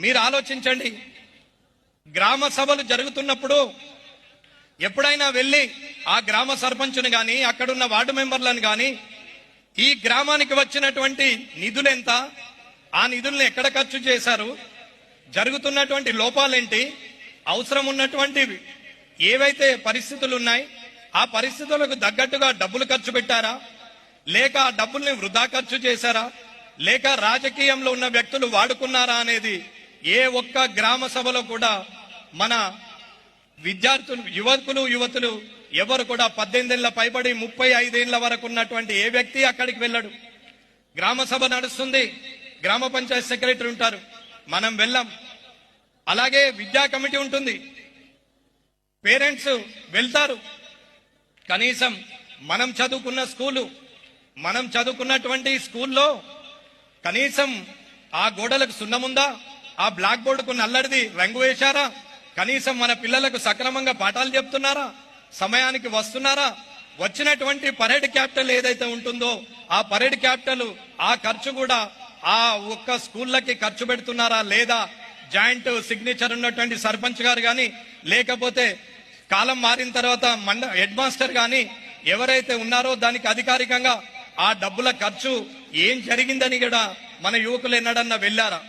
మీరు ఆలోచించండి. గ్రామ సభలు జరుగుతున్నప్పుడు ఎప్పుడైనా వెళ్ళి ఆ గ్రామ సర్పంచ్ను గాని అక్కడున్న వార్డు మెంబర్లను గాని ఈ గ్రామానికి వచ్చినటువంటి నిధులెంత, ఆ నిధులను ఎక్కడ ఖర్చు చేశారు, జరుగుతున్నటువంటి లోపాలేంటి, అవసరం ఉన్నటువంటి ఏవైతే పరిస్థితులు ఉన్నాయి ఆ పరిస్థితులకు తగ్గట్టుగా డబ్బులు ఖర్చు పెట్టారా, లేక ఆ డబ్బుల్ని వృధా ఖర్చు చేశారా, లేక రాజకీయంలో ఉన్న వ్యక్తులు వాడుకున్నారా అనేది ఏ ఒక్క గ్రామ సభలో కూడా మన విద్యార్థులు, యువతులు ఎవరు కూడా 18 ఏళ్ల పైబడి 35 ఏళ్ల వరకు ఉన్నటువంటి ఏ వ్యక్తి అక్కడికి వెళ్ళడు. గ్రామ సభ నడుస్తుంది, గ్రామ పంచాయతీ సెక్రటరీ ఉంటారు, మనం వెళ్ళాం. అలాగే విద్యా కమిటీ ఉంటుంది, పేరెంట్స్ వెళ్తారు. కనీసం మనం చదువుకున్నటువంటి స్కూల్లో కనీసం ఆ గోడలకు సున్నముందా, ఆ బ్లాక్ బోర్డుకు నల్లడిది రంగు వేశారా, కనీసం మన పిల్లలకు సక్రమంగా పాఠాలు చెప్తున్నారా, సమయానికి వస్తున్నారా, వచ్చినటువంటి పరేడ్ క్యాపిటల్ ఏదైతే ఉంటుందో ఆ పరేడ్ క్యాపిటల్ ఆ ఖర్చు కూడా ఆ ఒక్క స్కూళ్ళకి ఖర్చు పెడుతున్నారా లేదా, జాయింట్ సిగ్నేచర్ ఉన్నటువంటి సర్పంచ్ గారు గాని లేకపోతే కాలం మారిన తర్వాత హెడ్ మాస్టర్ గాని ఎవరైతే ఉన్నారో దానికి అధికారికంగా ఆ డబ్బుల ఖర్చు ఏం జరిగిందని కూడా మన యువకులు ఎన్నడన్నా వెళ్ళారా?